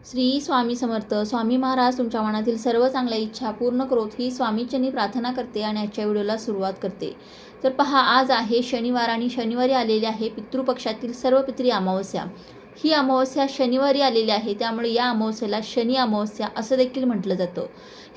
श्री स्वामी समर्थ. स्वामी महाराज तुमच्या मनातील सर्व चांगल्या इच्छा पूर्ण करोत ही स्वामींच्यांनी प्रार्थना करते आणि आजच्या व्हिडिओला सुरुवात करते. तर पहा, आज आहे शनिवार आणि शनिवारी आलेली आहे पितृपक्षातील सर्व पितरी अमावस्या. ही अमावस्या शनिवारी आलेली आहे, त्यामुळे या अमावस्येला शनी अमावस्या असं देखील म्हटलं जातं.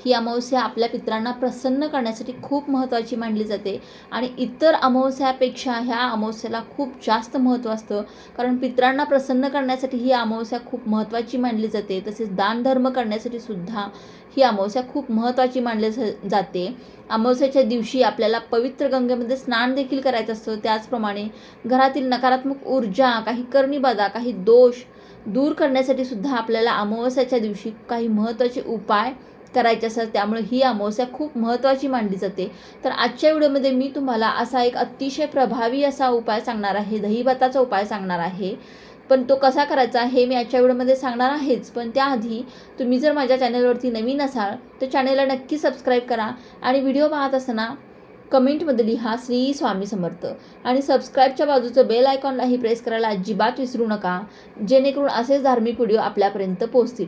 ही अमावस्या आपल्या पितरांना प्रसन्न करण्यासाठी खूप महत्त्वाची मानली जाते आणि इतर अमावस्यापेक्षा ह्या अमावस्येला खूप जास्त महत्त्व असतं, कारण पितरांना प्रसन्न करण्यासाठी ही अमावस्या खूप महत्त्वाची मानली जाते. तसेच दानधर्म करण्यासाठी सुद्धा ही अमावस्या खूप महत्त्वाची मानली जाते. अमावस्येच्या दिवशी आपल्याला पवित्र गंगेमध्ये स्नान देखील करायचं असतं. त्याचप्रमाणे घरातील नकारात्मक ऊर्जा, काही करणीबाधा, काही दोष दूर करण्यासाठी सुद्धा आपल्याला अमावस्याच्या दिवशी काही महत्त्वाचे उपाय करायचे असतात. त्यामुळे ही अमावस्या खूप महत्त्वाची मानली जाते. तर आजच्या व्हिडिओमध्ये मी तुम्हाला असा एक अतिशय प्रभावी असा उपाय सांगणार आहे, दहीभाताचा उपाय सांगणार आहे. पण तो कसा करायचा हे मी आजच्या व्हिडिओमध्ये सांगणार आहेच. पण त्याआधी तुम्ही जर माझ्या चॅनलवरती नवीन असाल तर चॅनलला नक्की सबस्क्राईब करा आणि व्हिडिओ पाहत असताना कमेंटमध्ये लिहा श्री स्वामी समर्थ आणि सबस्क्राईबच्या बाजूचं बेल आयकॉनलाही प्रेस करायला अजिबात विसरू नका, जेणेकरून असेच धार्मिक व्हिडिओ आपल्यापर्यंत पोहोचतील.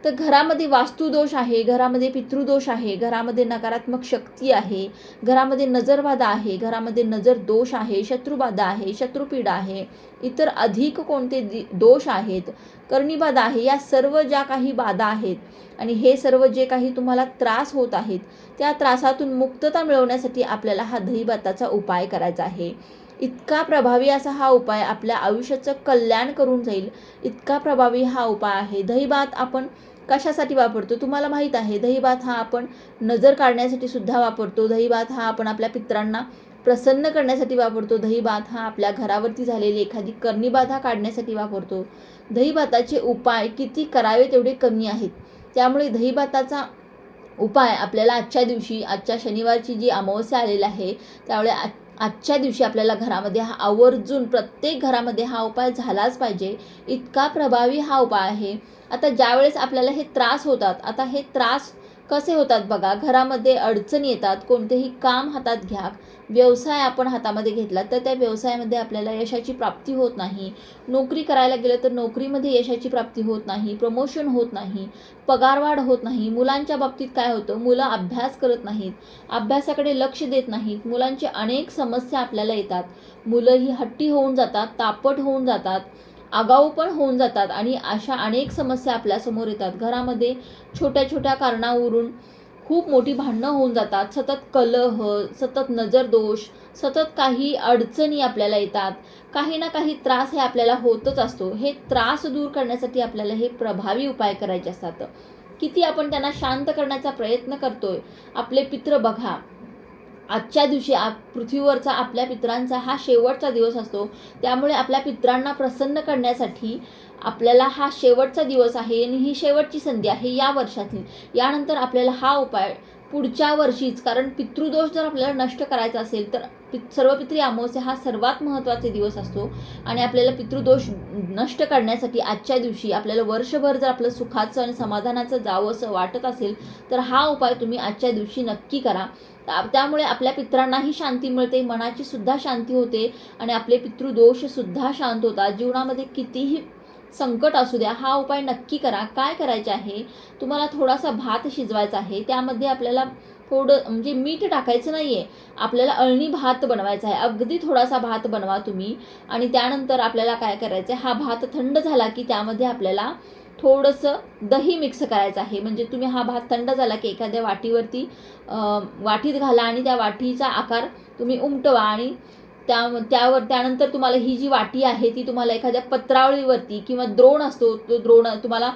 तर घरामध्ये वास्तुदोष आहे, घरामध्ये पितृदोष आहे, घरामध्ये नकारात्मक शक्ती आहे, घरामध्ये नजरबाधा आहे, घरामध्ये नजर दोष आहे, शत्रुबाधा आहे, शत्रुपीडा आहे, इतर अधिक कोणते दोष आहेत, करणीबाधा आहे, या सर्व ज्या काही बाधा आहेत आणि हे सर्व जे काही तुम्हाला त्रास होत आहेत त्या त्रासातून मुक्तता मिळवण्यासाठी आपल्याला हा दहीभाताचा उपाय करायचा आहे. इतका प्रभावी असा हा उपाय आपल्या आयुष्याचं कल्याण करून जाईल, इतका प्रभावी हा उपाय आहे. दहीभात आपण कशासाठी वापरतो तुम्हाला माहीत आहे. दहीभात हा आपण नजर काढण्यासाठी सुद्धा वापरतो. दहीभात हा आपण आपल्या पितरांना प्रसन्न करण्यासाठी वापरतो. दहीभात हा आपल्या घरावरती झालेली एखादी करणीबाधा काढण्यासाठी वापरतो. दहीभाताचे उपाय किती करावे तेवढे कमी आहेत. त्यामुळे दहीभाताचा उपाय आपल्याला आजच्या दिवशी, आजच्या शनिवारची जी अमावस्या आलेली आहे त्यामुळे आजच्या दिवशी आपल्याला घरामध्ये हा आवर्जून प्रत्येक घरामध्ये हा उपाय झालाच पाहिजे. इतका प्रभावी हा उपाय आहे. आता ज्यावेळेस आपल्याला हे त्रास होतात, आता हे त्रास कसे होतात बघा, घरामध्ये अडचणी येतात. कोणतेही काम हातात घ्या, व्यवसाय आपण हातामध्ये घेतला तर त्या व्यवसायामध्ये आपल्याला यशाची प्राप्ती होत नाही. नोकरी करायला गेलं तर नोकरीमध्ये यशाची प्राप्ती होत नाही, प्रमोशन होत नाही, पगारवाढ होत नाही. मुलांच्या बाबतीत काय होतं, मुलं अभ्यास करत नाहीत, अभ्यासाकडे लक्ष देत नाहीत, मुलांची अनेक समस्या आपल्याला येतात. मुलं ही हट्टी होऊन जातात, तापट होऊन जातात, आगाऊ पण होऊन जातात आणि अशा अनेक समस्या आपल्यासमोर येतात. घरामध्ये छोट्या छोट्या कारणावरून खूप मोठी भांडणं होऊन जातात. सतत कलह, सतत नजरदोष, सतत काही अडचणी आपल्याला येतात. काही ना काही त्रास हे आपल्याला होतच असतो. हे त्रास दूर करण्यासाठी आपल्याला हे प्रभावी उपाय करायचे असतात. किती आपण त्यांना शांत करण्याचा प्रयत्न करतोय. आपले पित्र बघा, आजच्या दिवशी पृथ्वीवरचा आपल्या पितरांचा हा शेवटचा दिवस असतो. त्यामुळे आपल्या पितरांना प्रसन्न करण्यासाठी आपल्याला हा शेवटचा दिवस आहे आणि ही शेवटची संधी आहे या वर्षातली. यानंतर आपल्याला हा उपाय पुढच्या वर्षीच, कारण पितृदोष जर आपल्याला नष्ट करायचा असेल तर सर्व पितरी अमावस्या हा सर्वात महत्त्वाचा दिवस असतो आणि आपल्याला पितृदोष नष्ट करण्यासाठी आजच्या दिवशी आपल्याला वर्षभर जर आपलं सुखाचं आणि समाधानाचं जावं असं वाटत असेल तर हा उपाय तुम्ही आजच्या दिवशी नक्की करा. त्यामुळे आपल्या पितरांनाही शांती मिळते, मनाची सुद्धा शांती होते आणि आपले पितृदोष सुद्धा शांत होतात. जीवनामध्ये कितीही संकट असू द्या, हा उपाय नक्की करा. काय करायचे आहे, तुम्हाला थोडासा भात शिजवायचा आहे. त्यामध्ये आपल्याला थोडं म्हणजे मीठ टाकायचं नाही आहे, आपल्याला अळणी भात बनवायचा आहे. अगदी थोडासा भात बनवा तुम्ही आणि त्यानंतर आपल्याला काय करायचं आहे, हा भात थंड झाला की त्यामध्ये आपल्याला थोडंसं दही मिक्स करायचं आहे. म्हणजे तुम्ही हा भात थंड झाला की एखाद्या वाटीवरती वाटीत घाला आणि त्या वाटीचा आकार तुम्ही उमटवा आणि त्यानंतर तुम्हाला ही जी वाटी आहे ती तुम्हाला एखाद्या पत्रावळीवरती किंवा द्रोण असतो, तो द्रोण तुम्हाला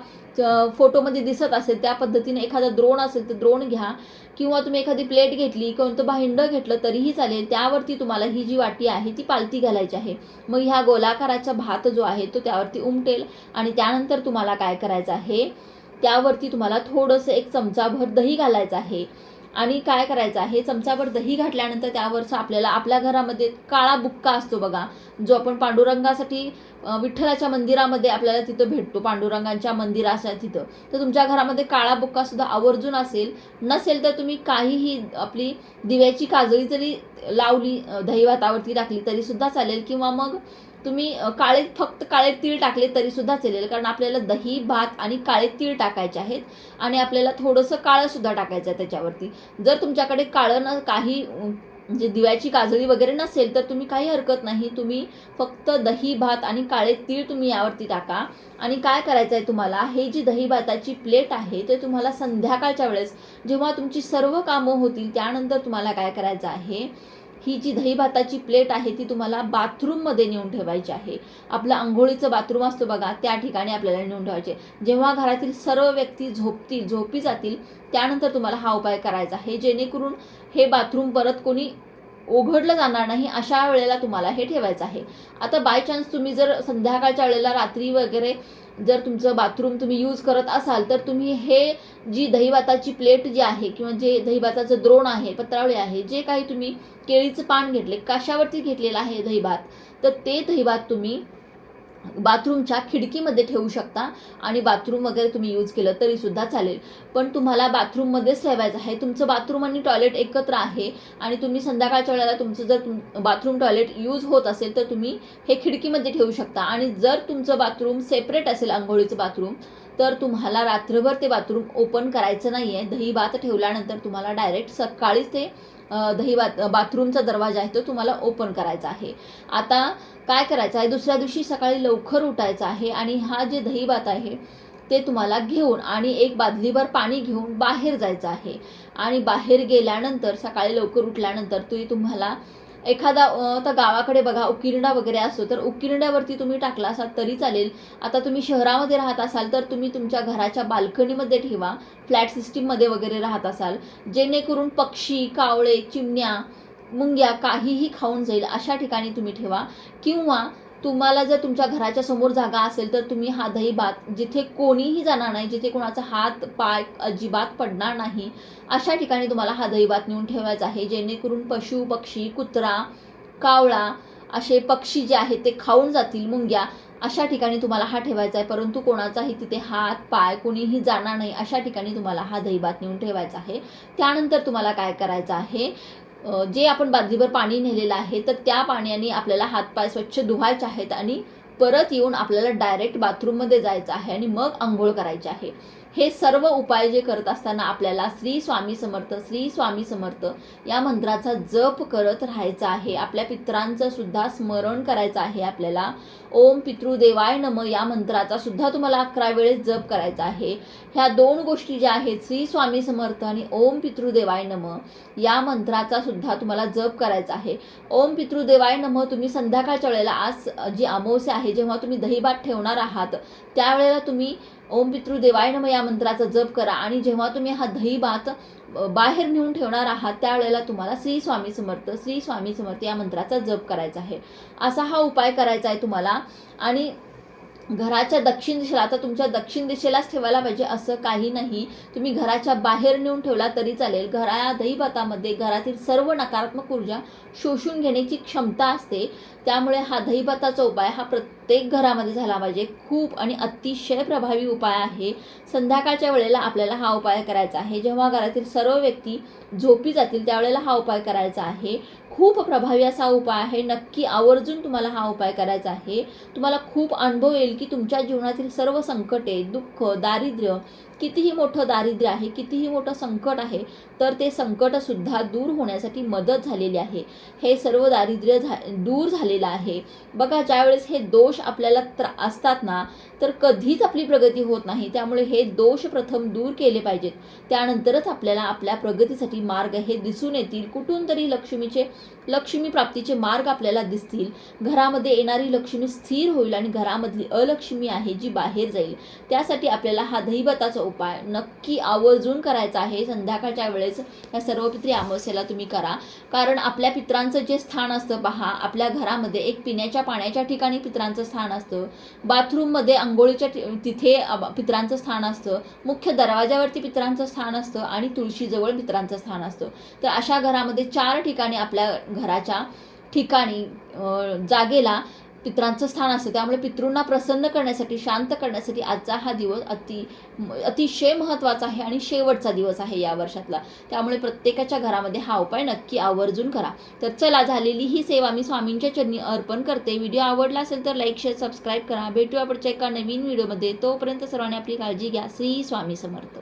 फोटोमध्ये दिसत असेल त्या पद्धतीने एखादा द्रोण असेल तर द्रोण घ्या किंवा तुम्ही एखादी प्लेट घेतली, कोणतं भांडं घेतलं तरीही चालेल. त्यावरती तुम्हाला ही जी वाटी आहे ती पालती घालायची आहे. मग ह्या गोलाकाराचा भात जो आहे तो त्यावरती उमटेल आणि त्यानंतर तुम्हाला काय करायचं आहे, त्यावरती तुम्हाला थोडंसं एक चमचाभर दही घालायचं आहे आणि काय करायचं आहे, चमचाभर दही घातल्यानंतर त्यावरचं आपल्याला आपल्या घरामध्ये काळा बुक्का असतो बघा, जो आपण पांडुरंगासाठी विठ्ठलाच्या मंदिरामध्ये आपल्याला तिथं भेटतो, पांडुरंगाच्या मंदिराच्या तिथं. तर तुमच्या घरामध्ये काळा बुक्का सुद्धा आवर्जून असेल, नसेल तर तुम्ही काहीही आपली दिव्याची काजळी जरी लावली दहीभातावरती टाकली तरी सुद्धा चालेल किंवा मग तुम्ही फक्त काळे तीळ टाकले तरीसुद्धा चालेल, कारण आपल्याला दही, भात आणि काळे तीळ टाकायचे आहेत आणि आपल्याला थोडंसं काळंसुद्धा टाकायचं आहे त्याच्यावरती. जर तुमच्याकडे काळं काही म्हणजे दिव्याची काजळी वगैरे नसेल तर तुम्ही काही हरकत नाही, तुम्ही फक्त दही, भात आणि काळे तीळ तुम्ही यावरती टाका. आणि काय करायचं आहे तुम्हाला, हे जी दही भाताची प्लेट आहे ते तुम्हाला संध्याकाळच्या वेळेस जेव्हा तुमची सर्व कामं होतील त्यानंतर तुम्हाला काय करायचं आहे, ही जी दही भाताची प्लेट आहे ती तुम्हाला बाथरूममध्ये नेऊन ठेवायची आहे. आपलं अंघोळीचं बाथरूम असतो बघा, त्या ठिकाणी आपल्याला नेऊन ठेवायचे. जेव्हा घरातील सर्व व्यक्ती झोपी जातील त्यानंतर तुम्हाला हा उपाय करायचा आहे, जेणेकरून हे बाथरूम परत कोणी उघडलं जाणार नाही, अशा वेळेला तुम्हाला हे ठेवायचं आहे. आता बाय चान्स तुम्ही जर संध्याकाळच्या वेळेला रात्री वगैरे जर तुमचं बाथरूम तुम्ही यूज करत असाल तर तुम्ही हे जी दहीभाताची प्लेट जी आहे किंवा जे दहीभाताचं द्रोण आहे, पत्रावळी आहे, जे काही तुम्ही केळीचं पान घेतले, कशावरती घेतलेलं आहे दहीभात, तर ते दहीभात तुम्ही बाथरूमच्या खिडकीमध्ये ठेवू शकता आणि बाथरूम वगैरे तुम्ही यूज केलं तरीसुद्धा चालेल. पण तुम्हाला बाथरूममध्येच ठेवायचं आहे. तुमचं बाथरूम आणि टॉयलेट एकत्र आहे आणि तुम्ही संध्याकाळच्या वेळेला तुमचं जर बाथरूम टॉयलेट यूज होत असेल तर तुम्ही हे खिडकीमध्ये ठेवू शकता. आणि जर तुमचं बाथरूम सेपरेट असेल, अंघोळीचं बाथरूम, तर तुम्हाला रात्रभर ते बाथरूम ओपन करायचं नाही आहे. दही भात ठेवल्यानंतर तुम्हाला डायरेक्ट सकाळीच ते बाथरूमचा दरवाजा आहे तो तुम्हाला ओपन करायचा आहे. आता काय करायचं आहे, दुसऱ्या दिवशी सकाळी लवकर उठायचं आहे आणि हा जे दही भात आहे ते तुम्हाला घेऊन आणि एक बादलीभर पाणी घेऊन बाहेर जायचं आहे. आणि बाहेर गेल्यानंतर सकाळी लवकर उठल्यानंतर तुम्हाला एखादा आता गावाकडे बघा उकिरडा वगैरे असतो, तर उकिरड्यावरती तुम्ही टाकला असाल तरी चालेल. आता तुम्ही शहरामध्ये राहत असाल तर तुम्ही तुमच्या घराच्या बाल्कनीमध्ये ठेवा, फ्लॅट सिस्टीममध्ये वगैरे राहत असाल, जेणेकरून पक्षी, कावळे, चिमण्या, मुंग्या काहीही खाऊन जाईल अशा ठिकाणी तुम्ही ठेवा. किंवा तुम्हाला जर तुमच्या घराच्या समोर जागा असेल तर तुम्ही हा दही भात जिथे कोणीही जाणार नाही, जिथे कोणाचा हात पाय अजिबात पडणार नाही, अशा ठिकाणी तुम्हाला हा दही भात नेऊन ठेवायचा आहे, जेणेकरून पशु पक्षी, कुत्रा, कावळा असे पक्षी जे आहेत ते खाऊन जातील, मुंग्या, अशा ठिकाणी तुम्हाला हा ठेवायचा आहे. परंतु कोणाचाही तिथे हात पाय कोणीही जाणार नाही अशा ठिकाणी तुम्हाला हा दही भात नेऊन ठेवायचा आहे. त्यानंतर तुम्हाला काय करायचं आहे, जे आपण बादलीभर पाणी नेलेलं आहे तर त्या पाण्याने आपल्याला हातपाय स्वच्छ धुवायचे आहेत आणि परत येऊन आपल्याला डायरेक्ट बाथरूममध्ये जायचं आहे आणि मग अंघोळ करायची आहे. हे सर्व उपाय जे करत असताना आपल्याला श्री स्वामी समर्थ, श्री स्वामी समर्थ या मंत्राचा जप करत राहायचा आहे. आपल्या पितरांचं सुद्धा स्मरण करायचं आहे आपल्याला. ओम पितृदेवाय नमः या मंत्राचा सुद्धा तुम्हाला 11 वेळेस जप करायचा आहे. ह्या दोन गोष्टी ज्या आहेत, श्री स्वामी समर्थ आणि ओम पितृदेवाय नमः या मंत्राचा सुद्धा तुम्हाला जप करायचा आहे. ओम पितृदेवाय नमः तुम्ही संध्याकाळच्या वेळेला, आज जी अमावस्या आहे, जेव्हा तुम्ही दहीभात ठेवणार आहात त्यावेळेला तुम्ही ओम पितृदेवाय नमः या मंत्राचा जप करा. आणि जेव्हा तुम्ही हा दहीभात बाहेर नेऊन ठेवणार आहात त्यावेळेला तुम्हाला श्री स्वामी समर्थ, श्री स्वामी समर्थ या मंत्राचा जप करायचा आहे. असा हा उपाय करायचा आहे तुम्हाला. आणि घराच्या दक्षिण दिशेला, आता तुमच्या दक्षिण दिशेलाच ठेवायला पाहिजे असं काही नाही, तुम्ही घराच्या बाहेर नेऊन ठेवला तरी चालेल. दहीभातामध्ये घरातील सर्व नकारात्मक ऊर्जा शोषून घेण्याची क्षमता असते, त्यामुळे हा दहीभाताचा उपाय हा प्रत्येक घरामध्ये झाला पाहिजे. खूप आणि अतिशय प्रभावी उपाय आहे. संध्याकाळच्या वेळेला आपल्याला हा उपाय करायचा आहे. जेव्हा घरातील सर्व व्यक्ती झोपी जातील त्यावेळेला हा उपाय करायचा आहे. खूप प्रभावी असा उपाय आहे. नक्की आवर्जून तुम्हाला हा उपाय करायचा आहे. तुम्हाला खूप अनुभव येईल की तुमच्या जीवनातील सर्व संकटे, दुःख, दारिद्र्य, कितीही मोठं दारिद्र्य आहे, कितीही मोठं संकट आहे, तर ते संकटसुद्धा दूर होण्यासाठी मदत झालेली आहे. हे सर्व दारिद्र्य दूर झालेलं आहे. बघा, ज्यावेळेस हे दोष आपल्याला असतात ना, तर कधीच आपली प्रगती होत नाही. त्यामुळे हे दोष प्रथम दूर केले पाहिजेत, त्यानंतरच आपल्याला आपल्या प्रगतीसाठी मार्ग हे दिसून येतील. कुठून तरी लक्ष्मी प्राप्तीचे मार्ग आपल्याला दिसतील. घरामध्ये येणारी लक्ष्मी स्थिर होईल आणि घरामधली अलक्ष्मी आहे जी बाहेर जाईल. त्यासाठी आपल्याला हा दहीभाताचा उपाय नक्की आवर्जून करायचा आहे. संध्याकाळच्या वेळेस या सर्वपित्री अमावस्येला तुम्ही करा, कारण आपल्या पितरांचं जे स्थान असतं पहा, आपल्या घरामध्ये एक पिण्याच्या पाण्याच्या ठिकाणी पितरांचं स्थान असतं, बाथरूममध्ये अंघोळीच्या तिथे पितरांचं स्थान असतं, मुख्य दरवाजावरती पितरांचं स्थान असतं आणि तुळशीजवळ पितरांचं स्थान असतं. तर अशा घरामध्ये 4 ठिकाणी आपल्या घराच्या ठिकाणी जागेला पितरांचं स्थान असतं. त्यामुळे पितृंना प्रसन्न करण्यासाठी, शांत करण्यासाठी आजचा हा दिवस अतिशय महत्त्वाचा आहे आणि शेवटचा दिवस आहे या वर्षातला. त्यामुळे प्रत्येकाच्या घरामध्ये हा उपाय नक्की आवर्जून करा. तर चला, झालेली ही सेवा मी स्वामींच्या चरणी अर्पण करते. व्हिडिओ आवडला असेल तर लाईक, शेअर, सबस्क्राईब करा. भेटूया पुढच्या एका नवीन व्हिडिओमध्ये. तोपर्यंत सर्वांनी आपली काळजी घ्या. श्री स्वामी समर्थ.